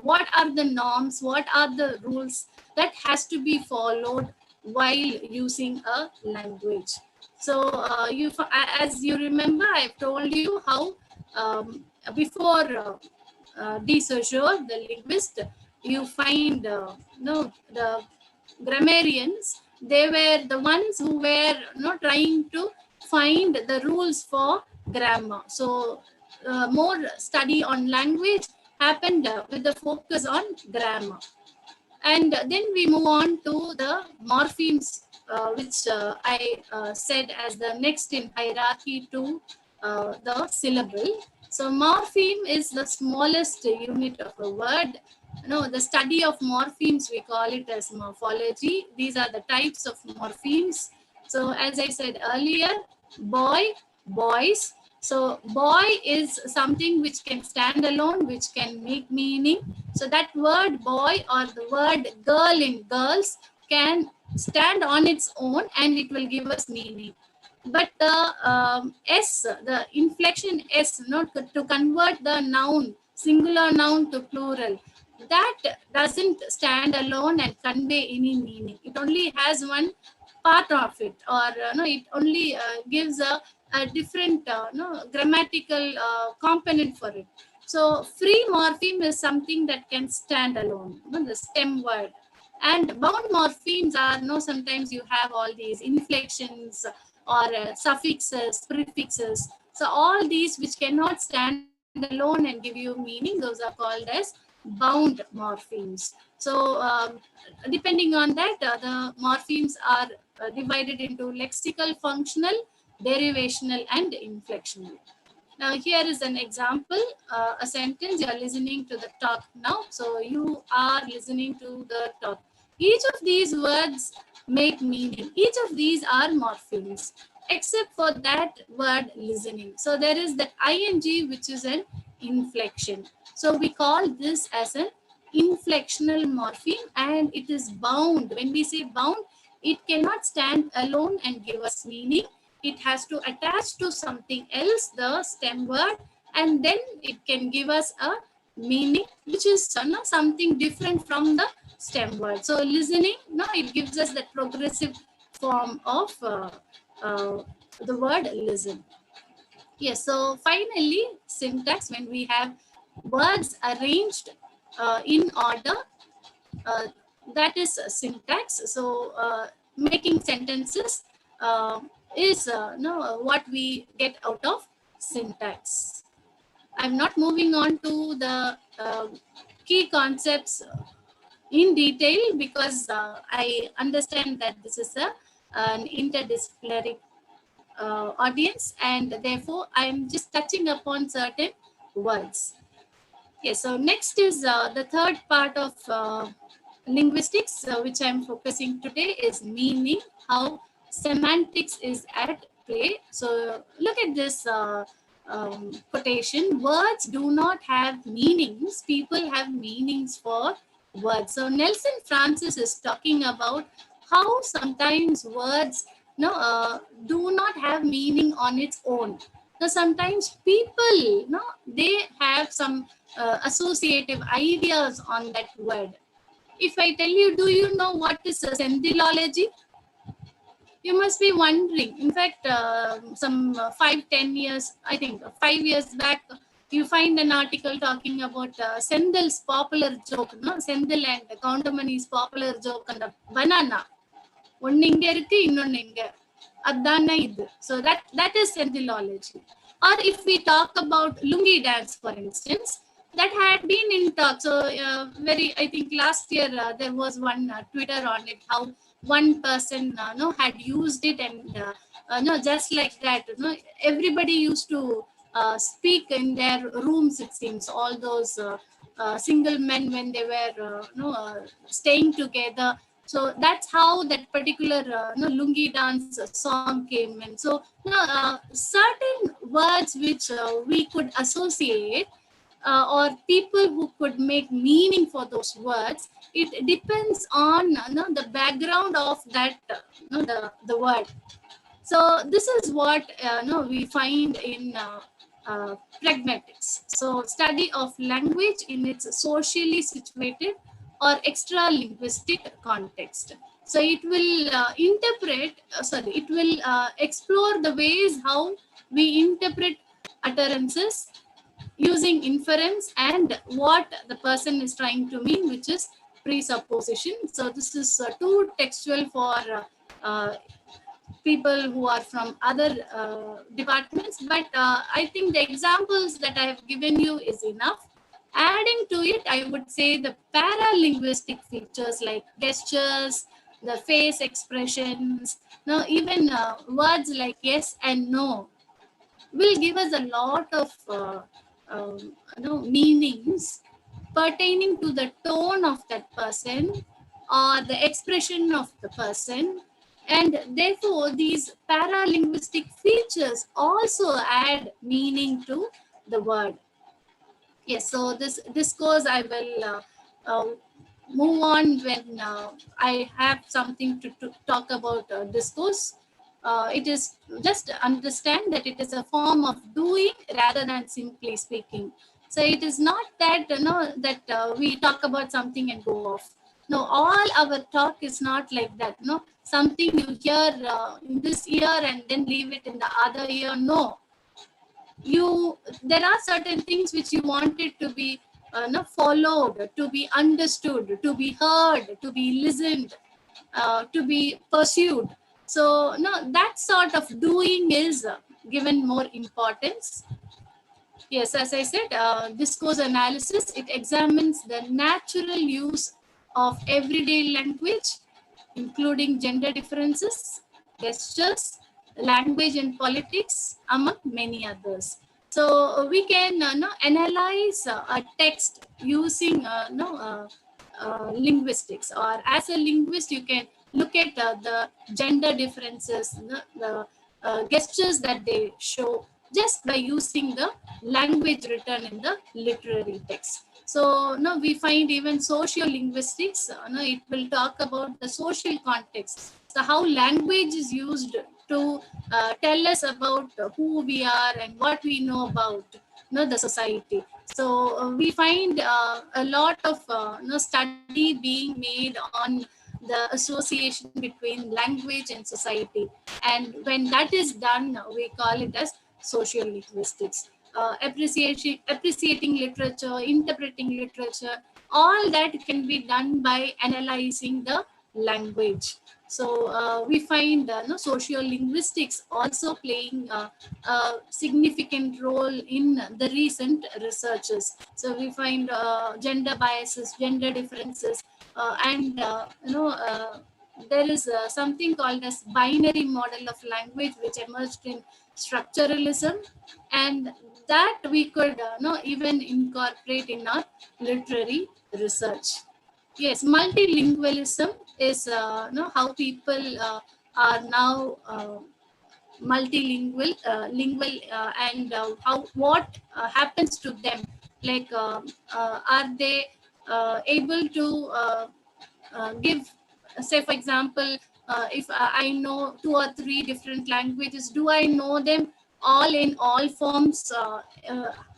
what are the norms, what are the rules that has to be followed while using a language. So as you remember, I've told you how before de Saussure, the linguist, you find the grammarians, they were the ones who were trying to find the rules for grammar. So more study on language happened with the focus on grammar. And then we move on to the morphemes, which I said as the next in hierarchy to the syllable. So morpheme is the smallest unit of a word. The study of morphemes, we call it as morphology. These are the types of morphemes. So as I said earlier, boy, boys. So boy is something which can stand alone, which can make meaning. So that word boy or the word girl in girls can stand on its own and it will give us meaning. But the S, the inflection S, to convert the noun, singular noun to plural, that doesn't stand alone and convey any meaning. It only has one part of it, or it only gives a different grammatical component for it. So free morpheme is something that can stand alone, the stem word. And bound morphemes are, sometimes you have all these inflections or suffixes, prefixes. So all these which cannot stand alone and give you meaning, those are called as bound morphemes. So depending on that, the morphemes are divided into lexical, functional, derivational, and inflectional. Now here is an example, a sentence. You are listening to the talk now. So you are listening to the talk. Each of these words make meaning. Each of these are morphemes, except for that word listening. So there is that ing, which is an inflection. So we call this as an inflectional morpheme, and it is bound. When we say bound, it cannot stand alone and give us meaning. It has to attach to something else, the stem word, and then it can give us a meaning which is something different from the stem word. So listening, it gives us that progressive form of the word listen. Yes, so finally, syntax, when we have words arranged in order, uh, that is syntax. So making sentences is what we get out of syntax. I'm not moving on to the key concepts in detail because I understand that this is an interdisciplinary audience, and therefore I'm just touching upon certain words. Yes, so next is the third part of linguistics, which I'm focusing today, is meaning, how semantics is at play. So look at this quotation: words do not have meanings, people have meanings for words. So Nelson Francis is talking about how sometimes words do not have meaning on its own. Now sometimes people they have some associative ideas on that word. If I tell you, do you know what is a sendilology? You must be wondering. In fact, some 5-10 years, I think 5 years back, you find an article talking about Senthil's popular joke, no? Senthil and Kauntamani's popular joke on the banana. ஒன்னு இங்க இருக்கு இன்னொன்னு இங்க அதான இது. So that is sendilology. Or if we talk about lungi dance, for instance, that had been in talk. So I think last year there was one Twitter on it, how one person had used it, and just like that, everybody used to speak in their rooms. It seems all those single men, when they were staying together. So that's how that particular lungi dance song came in. So certain words which we could associate, or people who could make meaning for those words, it depends on the background of that the word. So this is what we find in pragmatics. So study of language in its socially situated or extra linguistic context. So it will it will explore the ways how we interpret utterances using inference and what the person is trying to mean, which is presupposition. So this is too textual for people who are from other departments, but I think the examples that I have given you is enough. Adding to it, I would say the paralinguistic features like gestures, the face expressions, even words like yes and no will give us a lot of meanings pertaining to the tone of that person or the expression of the person. And therefore, these paralinguistic features also add meaning to the word. Yes, so this discourse I will move on when I have something to talk about discourse. It is just understand that it is a form of doing rather than simply speaking. So it is not that that we talk about something and go off. No, all our talk is not like that. No, something you hear in this ear and then leave it in the other ear. No, there are certain things which you wanted to be followed, to be understood, to be heard, to be listened, to be pursued. So that sort of doing is given more importance. Yes, as I said, discourse analysis, it examines the natural use of everyday language, including gender differences, gestures, language and politics, among many others. So we can analyze a text using linguistics, or as a linguist, you can look at the gender differences, the gestures that they show just by using the language written in the literary text. So no, we find even socio-linguistics, it will talk about the social context. So how language is used to tell us about who we are and what we know about the society. So we find a lot of study being made on the association between language and society. And when that is done, we call it as social linguistics. Appreciating literature, interpreting literature, all that can be done by analyzing the language. So we find sociolinguistics also playing a significant role in the recent researches. So we find gender biases, gender differences, and there is something called as binary model of language, which emerged in structuralism, and that we could even incorporate in our literary research. Yes, multilingualism is how people are now multilingual, lingual, and how what happens to them. Like, are they able to give, say, for example, if I know 2 or 3 different languages, do I know them all in all forms?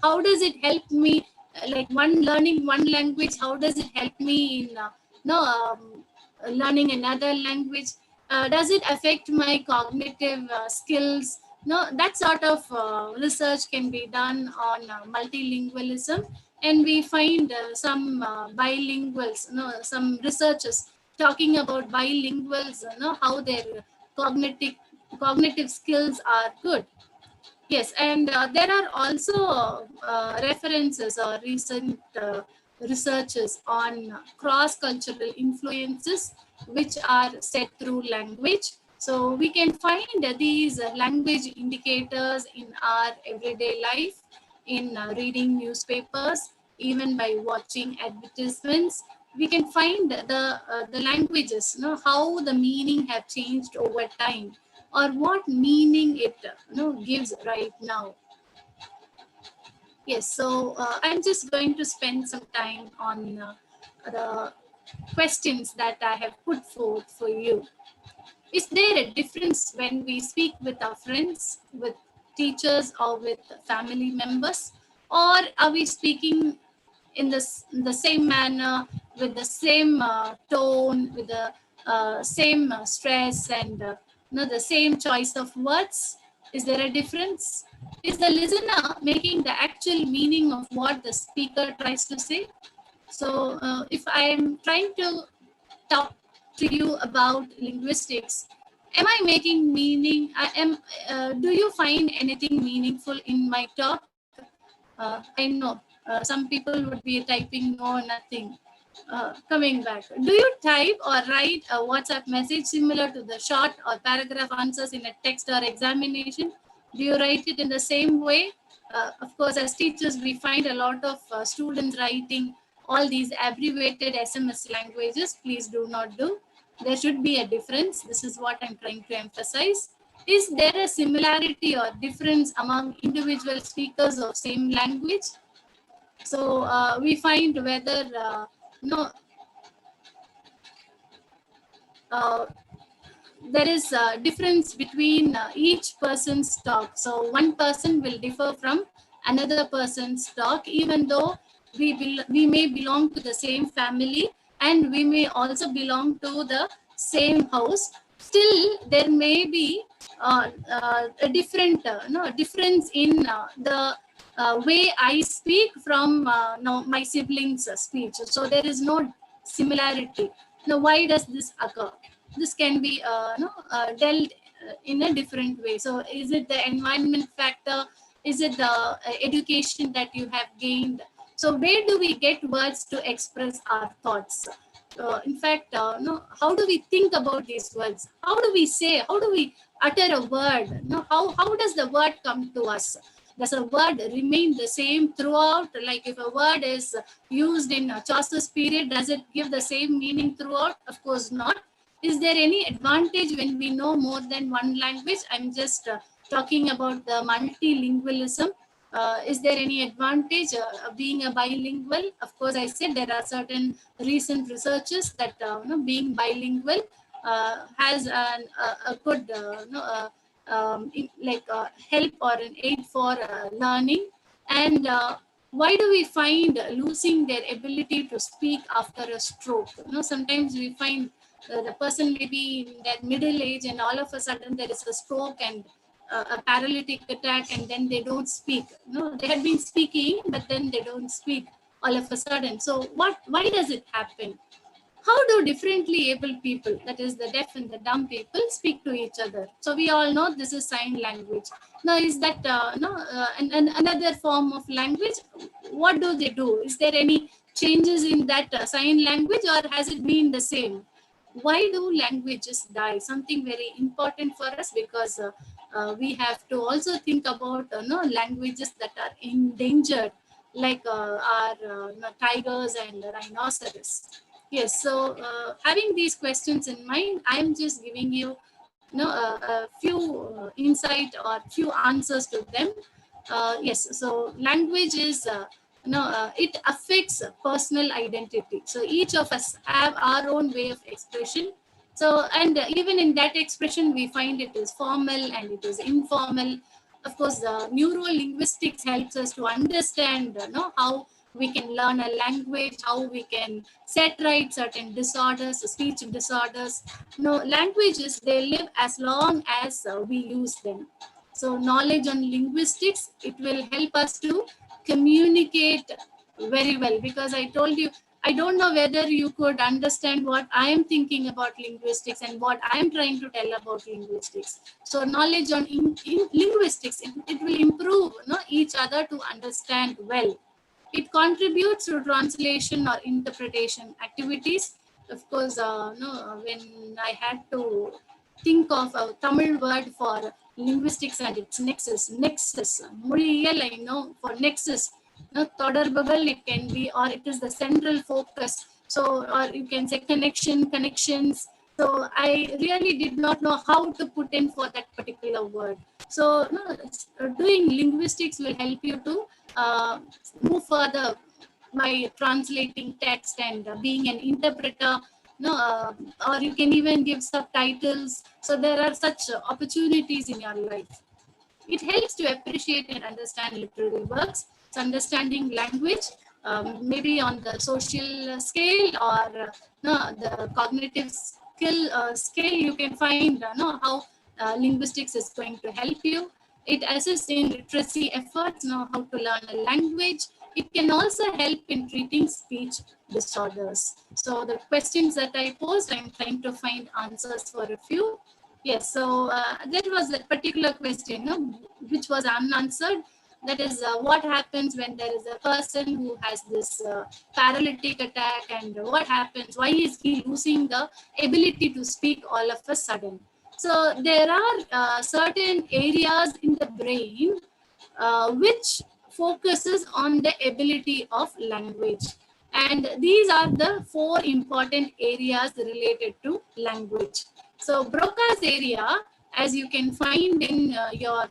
How does it help me? Like learning one language, how does it help me in no learning another language? Does it affect my cognitive skills? No, that sort of research can be done on multilingualism, and we find some bilinguals, some researchers talking about bilinguals, how their cognitive cognitive skills are good. Yes, and there are also references or recent researches on cross-cultural influences which are set through language. So we can find these language indicators in our everyday life, in reading newspapers, even by watching advertisements. We can find the languages, how the meaning have changed over time, or what meaning it gives right now. Yes, so I'm just going to spend some time on the questions that I have put forth for you. Is there a difference when we speak with our friends, with teachers, or with family members? Or are we speaking in the same manner, with the same tone, with the same stress, and the same choice of words? Is there a difference? Is the listener making the actual meaning of what the speaker tries to say? So if I am trying to talk to you about linguistics, am I making meaning? Do you find anything meaningful in my talk? I know some people would be typing no, nothing. Coming back, do you type or write a WhatsApp message similar to the short or paragraph answers in a text or examination? Do you write it in the same way? Of course, as teachers, we find a lot of students writing all these abbreviated SMS languages. Please do not do. There should be a difference. This is what I'm trying to emphasize. Is there a similarity or difference among individual speakers of same language? So we find whether no uh, there is a difference between each person's talk. So one person will differ from another person's talk, even though we may belong to the same family, and we may also belong to the same house. Still, there may be a different difference in the way I speak from my siblings' speech. So there is no similarity. Now, why does this occur? This can be dealt in a different way. So is it the environment factor? Is it the education that you have gained? So where do we get words to express our thoughts? In fact, no, how do we think about these words? How do we say? How do we utter a word? No, how does the word come to us? Does a word remain the same throughout? Like if a word is used in Chaucer's period, does it give the same meaning throughout? Of course not. Is there any advantage when we know more than one language? I'm just talking about the multilingualism. Is there any advantage of being a bilingual? Of course, I said there are certain recent researches that being bilingual has a good help or an aid for learning. And why do we find losing their ability to speak after a stroke? Sometimes we find the person may be in their middle age and all of a sudden there is a stroke and a paralytic attack, and then they don't speak. They had been speaking, but then they don't speak all of a sudden. So why does it happen? How do differently able people, that is the deaf and the dumb people, speak to each other? So we all know this is sign language. Now, is that another form of language? What do they do? Is there any changes in that sign language, or has it been the same? Why do languages die? Something very important for us, because we have to also think about languages that are endangered, like our tigers and rhinoceros. Yes, so having these questions in mind, I'm just giving you, a few insight or few answers to them. Yes, so language is, it affects personal identity. So each of us have our own way of expression. So, and even in that expression, we find it is formal and it is informal. Of course, neuro-linguistics helps us to understand, how we can learn a language, how we can set right certain disorders, speech disorders. Languages, they live as long as we use them. So knowledge on linguistics, it will help us to communicate very well, because I told you, I don't know whether you could understand what I am thinking about linguistics and what I am trying to tell about linguistics. So knowledge on in linguistics, it will improve each other to understand well. It contributes to translation or interpretation activities. Of course, when I had to think of a Tamil word for linguistics and its nexus, மொழியியல், I know for nexus, தொடர்புகள், it can be, or it is the central focus. So, or you can say connections. So I really did not know how to put in for that particular word. So doing linguistics will help you to move further by translating text and being an interpreter. Or you can even give subtitles. So there are such opportunities in your life. It helps to appreciate and understand literary works. So understanding language, maybe on the social scale or the cognitive scale, you can find how linguistics is going to help you. It assists in literacy efforts, how to learn a language. It can also help in treating speech disorders. So the questions that I posed, I'm trying to find answers for a few. Yes, so that was a particular question which was unanswered. That is, what happens when there is a person who has this paralytic attack, and what happens? Why is he losing the ability to speak all of a sudden? So there are certain areas in the brain which focuses on the ability of language. And these are the 4 important areas related to language. So Broca's area, as you can find in your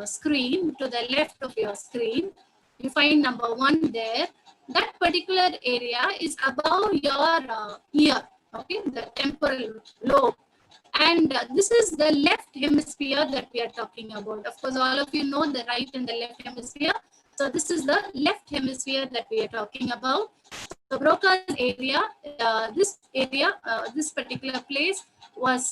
screen, to the left of your screen, you find number 1 there. That particular area is above your ear, okay, the temporal lobe. And this is the left hemisphere that we are talking about. Of course, all of you know the right and the left hemisphere. So this is the left hemisphere that we are talking about. So Broca's area, this particular place was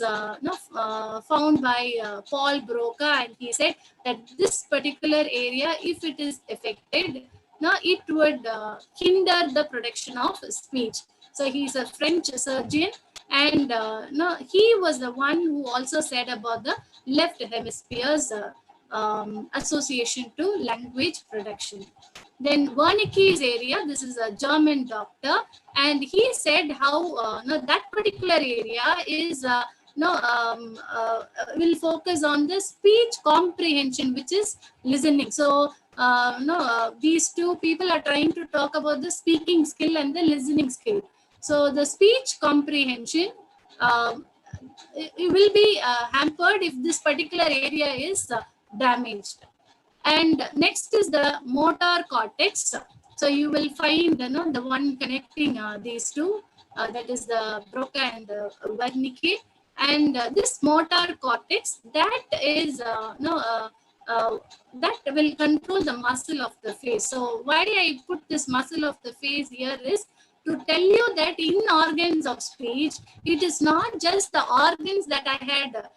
found by Paul Broca, and he said that this particular area, if it is affected, it would hinder the production of speech. So he's a French surgeon, and he was the one who also said about the left hemisphere's association to language production. Then Wernicke's area, this is a German doctor, and he said how no, that particular area is no will focus on the speech comprehension, which is listening. So no, these two people are trying to talk about the speaking skill and the listening skill. So the speech comprehension it will be hampered if this particular area is damaged. And next is the motor cortex. So you will find the one connecting these two, that is the Broca and the Wernicke. And this motor cortex, that is that will control the muscle of the face. So why I put this muscle of the face here is to tell you that in organs of speech, it is not just the organs that I had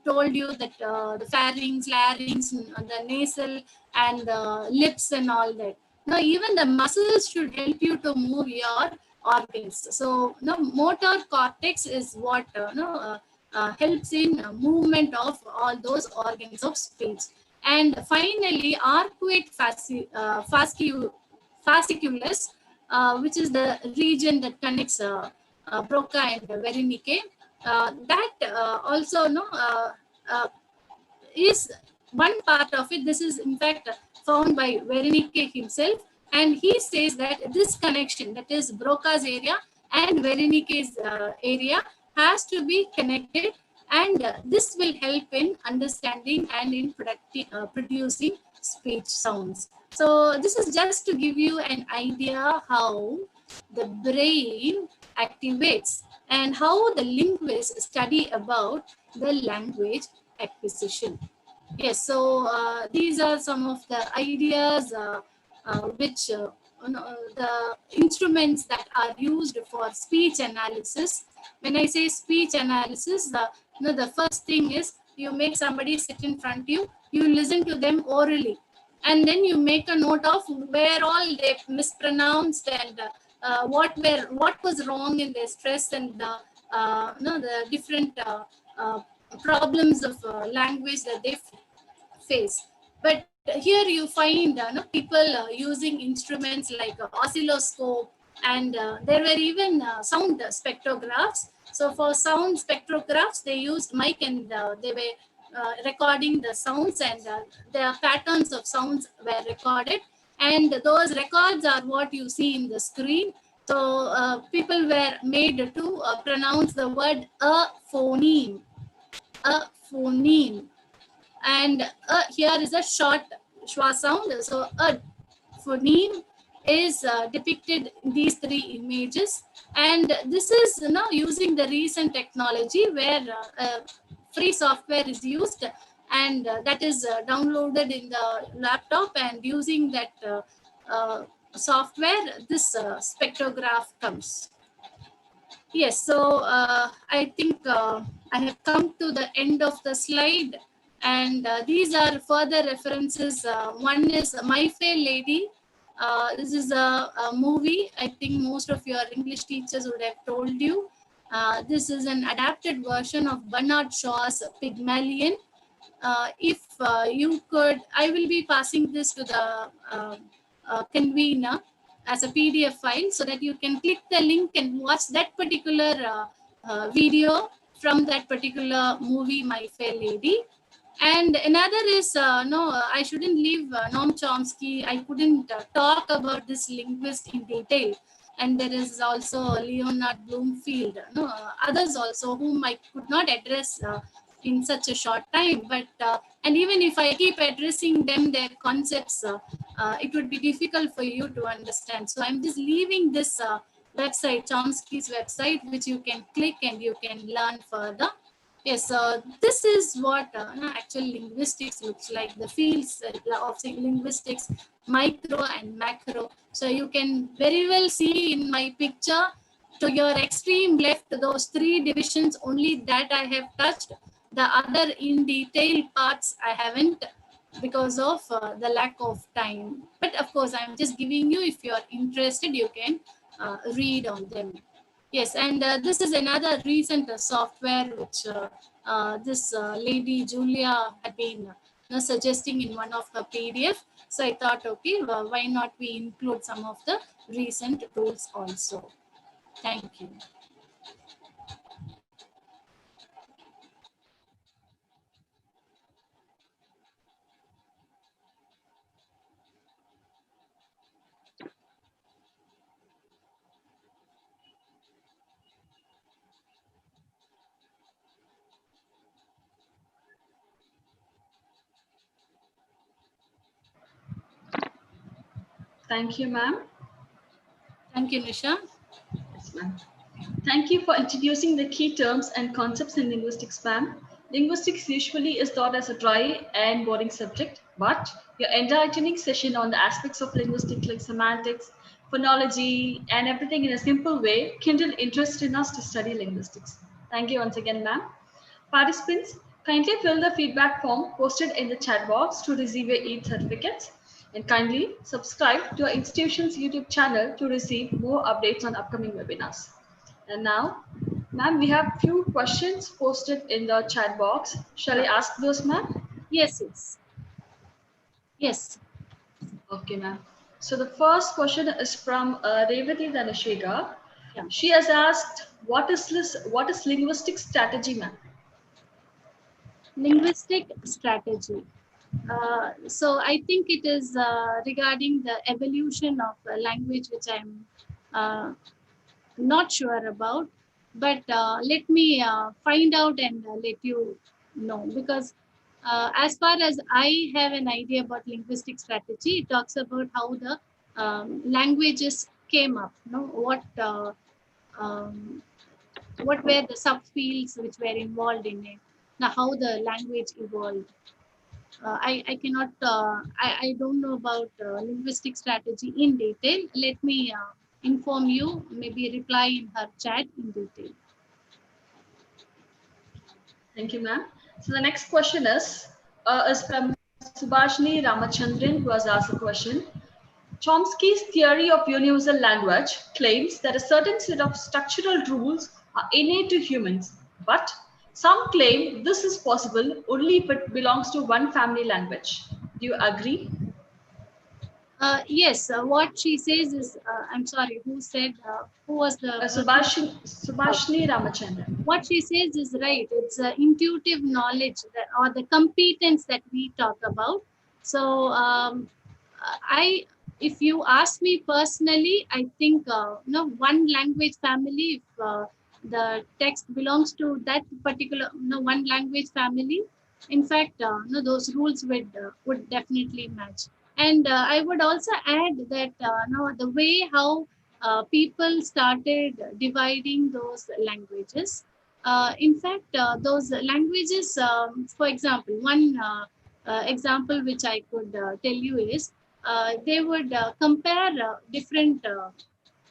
told you, that the pharynx, larynx, the nasal, and the lips and all that. Now, even the muscles should help you to move your organs. So, motor cortex is what helps in movement of all those organs of speech. And finally, arcuate fasciculus, which is the region that connects Broca and Wernicke. That also is one part of it. This is in fact found by Wernicke himself, and he says that this connection, that is Broca's area and Wernicke's area, has to be connected, and this will help in understanding and in producing speech sounds. So this is just to give you an idea how the brain activates and how the linguists study about the language acquisition. Yes, so these are some of the ideas which the instruments that are used for speech analysis. When I say speech analysis, the first thing is you make somebody sit in front of you, you listen to them orally, and then you make a note of where all they mispronounced and what was wrong in their stress and the different problems of language that they face. But here you find people using instruments like oscilloscope, and there were even sound spectrographs. So for sound spectrographs, they used mic, and they were recording the sounds, and the patterns of sounds were recorded, and those records are what you see in the screen. So people were made to pronounce the word a phoneme, and here is a short schwa sound. So a phoneme is depicted in these three images, and this is using the recent technology where free software is used, and that is downloaded in the laptop, and using that software, this spectrograph comes. Yes, so I think I have come to the end of the slide, and these are further references. One is My Fair Lady. This is a movie. I think most of your English teachers would have told you. This is an adapted version of Bernard Shaw's Pygmalion. If you could, I will be passing this to the convener as a PDF file, so that you can click the link and watch that particular video from that particular movie, My Fair Lady. And another is, I shouldn't leave Noam Chomsky. I couldn't talk about this linguist in detail. And there is also Leonard Bloomfield, others also whom I could not address in such a short time. But and even if I keep addressing them, their concepts, it would be difficult for you to understand. So I'm just leaving this website, Chomsky's website, which you can click and you can learn further. Yes, this is what actual linguistics looks like, the fields of linguistics, micro and macro. So you can very well see in my picture, to your extreme left, those three divisions only that I have touched. The other in detail parts I haven't, because of the lack of time. But of course, I'm just giving you, if you're interested, you can read on them. Yes, and this is another recent software which this lady Julia had been suggesting in one of her PDF. So I thought, okay, well, why not we include some of the recent rules also. Thank you. Thank you, ma'am. Thank you, Nisha. Yes, ma'am. Thank you for introducing the key terms and concepts in linguistics, ma'am. Linguistics usually is taught as a dry and boring subject, but your enlightening session on the aspects of linguistics like semantics, phonology, and everything in a simple way kindled interest in us to study linguistics. Thank you once again, ma'am. Participants, kindly fill the feedback form posted in the chat box to receive your e-certificates, and kindly subscribe to our institution's YouTube channel to receive more updates on upcoming webinars. And now, ma'am, we have few questions posted in the chat box. Shall I ask those, ma'am? Yes, yes. Yes. Okay, ma'am. So the first question is from Revati Dhanashega. Yeah. She has asked, what is linguistic strategy, ma'am? Linguistic strategy. So I think it is regarding the evolution of language, which I'm not sure about, but let me find out and let you know, because as far as I have an idea about linguistic strategy, it talks about how the languages came up, um, what were the subfields which were involved in it, now how the language evolved. I cannot, I don't know about linguistic strategy in detail. Let me inform you, maybe reply in her chat in detail. Thank you, ma'am. So the next question is from Subhashini Ramachandran, who has asked a question. Chomsky's theory of universal language claims that a certain set of structural rules are innate to humans, but some claim this is possible only if it belongs to one family language. Do you agree? Yes, what she says is, I'm sorry, who said, who was the person? Subhashini Ramachandran. What she says is right. It's intuitive knowledge that, or the competence that we talk about. So if you ask me personally, I think one language family, if the text belongs to that particular one language family, in fact, those rules would definitely match. And I would also add that the way how people started dividing those languages. In fact, those languages, for example, one example which I could tell you is they would compare different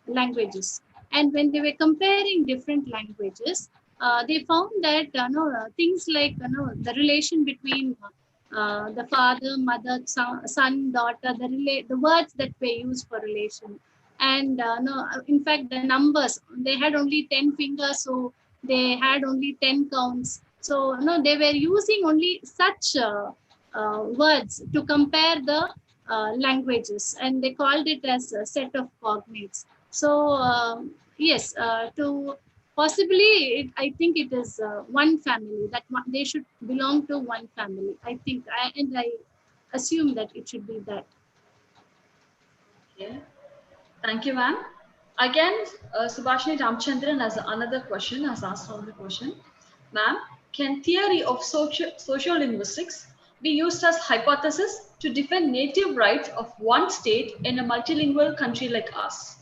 languages. And when they were comparing different languages, they found that things like the relation between the father, mother, son, daughter, the words that were used for relation. And no, in fact, the numbers, they had only 10 fingers, so they had only 10 counts. So no, they were using only such words to compare the languages, and they called it as a set of cognates. So yes, to possibly, I think it is one family that they should belong to one family. I think, and I assume that it should be that. Okay. Thank you, ma'am. Again, Subhashini Ramchandran has another question, has asked another question. Ma'am, can theory of sociolinguistics be used as hypothesis to defend native rights of one state in a multilingual country like us?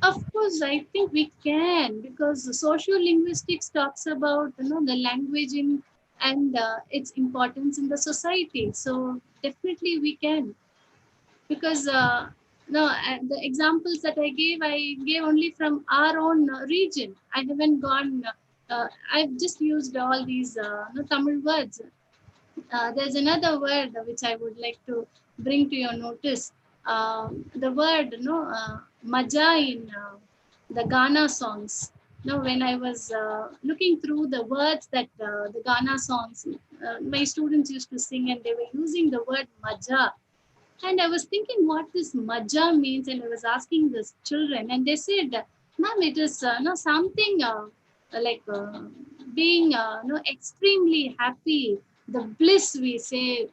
Of course, I think we can, because sociolinguistics talks about the language in and its importance in the society. So definitely we can, because no, the examples that I gave only from our own region. I haven't gone. I've just used all these Tamil words. There's another word which I would like to bring to your notice. The word, maja in the Ghana songs. when I was looking through the words that the Ghana songs my students used to sing, and they were using the word maja. And I was thinking what this maja means, and I was asking the children, and they said, "Ma'am, it is no something like being extremely happy, the bliss we say,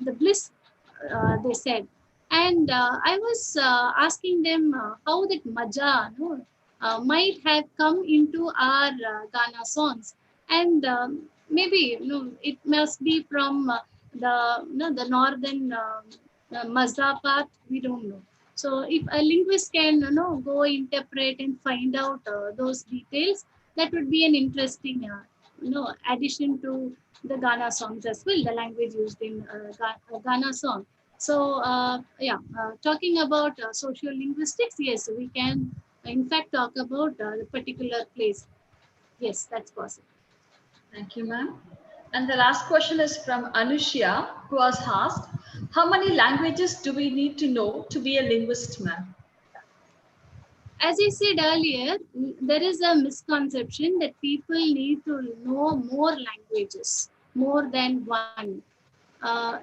the bliss," they said. And I was asking them how that maja might have come into our Ghana songs, and maybe it must be from the northern Mazda part. We don't know. So if a linguist can go interpret and find out those details, that would be an interesting addition to the Ghana songs as well, the language used in Ghana song. So talking about social linguistics, yes, we can in fact talk about the particular place. Yes, that's possible. Thank you, ma'am. And the last question is from Anushya, who has asked, how many languages do we need to know to be a linguist, ma'am? As I said earlier, there is a misconception that people need to know more languages, more than one.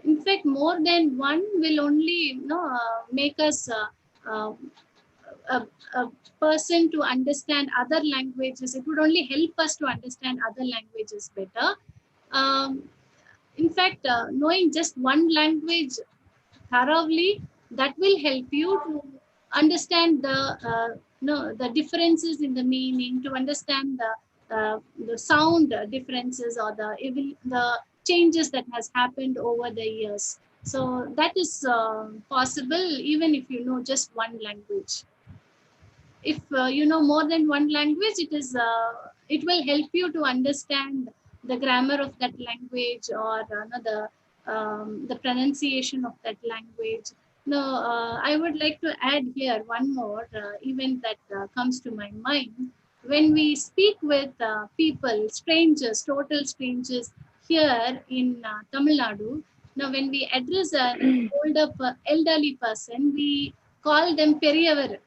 In fact, more than one will only make us uh, a, a person to understand other languages. It would only help us to understand other languages better. Um, in fact, knowing just one language thoroughly, that will help you to understand the differences in the meaning, to understand the sound differences, or the changes that has happened over the years. So that is possible even if you know just one language. If you know more than one language, it will help you to understand the grammar of that language, or the pronunciation of that language. No, I would like to add here one more event that comes to my mind. When we speak with people, strangers, total strangers here in Tamil Nadu, now when we address an elderly person, we call them Periyavar.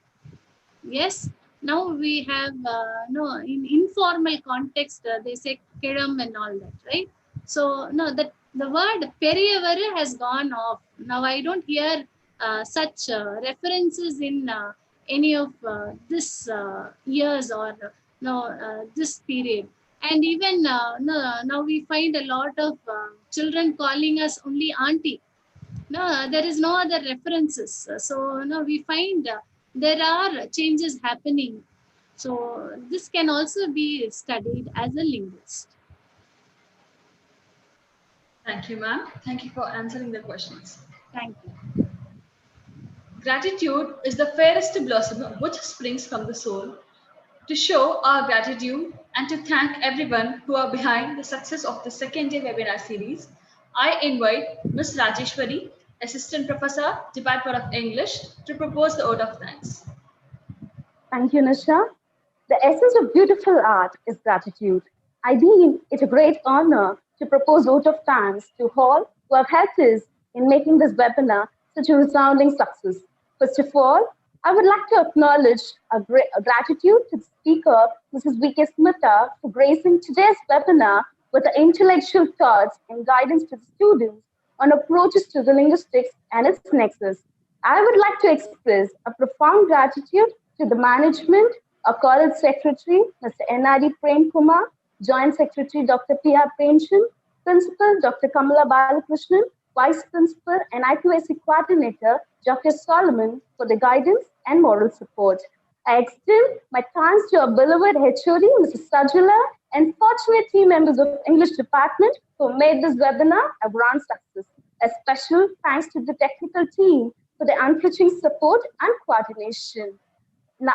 Yes, now we have no in informal context they say kedam and all that, right? So no, that the word periyavar has gone off. Now I don't hear such references in any of this years, or this period. And even now we find a lot of children calling us only auntie. No, there is no other references. So no, we find there are changes happening. So this can also be studied as a linguist. Thank you, ma'am. Thank you for answering the questions. Thank you. Gratitude is the fairest blossom which springs from the soul. To show our gratitude and to thank everyone who are behind the success of the second day webinar series, I invite Ms. Rajeshwari, Assistant Professor, Department of English, to propose the vote of thanks. Thank you, Nisha. The essence of beautiful art is gratitude. I deem it a great honor to propose vote of thanks to all who have helped us in making this webinar such a resounding success. First of all, I would like to acknowledge a gratitude to the speaker, Mrs. V.K. Smita, for gracing today's webinar with the intellectual thoughts and guidance to the students on approaches to the linguistics and its nexus. I would like to express a profound gratitude to the management, our college secretary, Mr. N.R.D. Prem Kumar, Joint Secretary, Dr. P.R. Pension, Principal, Dr. Kamala Balakrishnan, Vice Principal and I2SC Coordinator, Dr. Solomon, for the guidance and moral support. I extend my thanks to our beloved HOD, Mrs. Sajula, and fortunate team members of English Department who made this webinar a grand success. A special thanks to the technical team for the unflinching support and coordination. A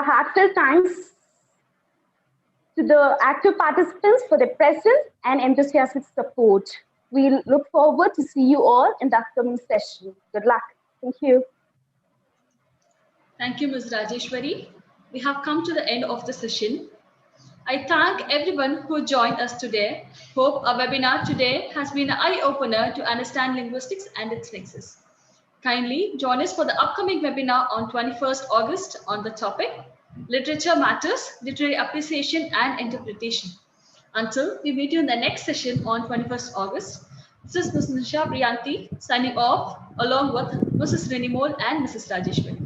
heartfelt thanks to the active participants for their presence and enthusiastic support. We look forward to see you all in the upcoming session. Good luck. Thank you. Thank you, Ms. Rajeshwari. We have come to the end of the session. I thank everyone who joined us today. Hope our webinar today has been an eye-opener to understand linguistics and its nexus. Kindly join us for the upcoming webinar on 21st August on the topic Literature Matters, Literary Appreciation and Interpretation. Until we meet you in the next session on 21st August, this is Ms. Nisha Priyanti signing off along with Mrs. Renimol and Mrs. Rajeshwari.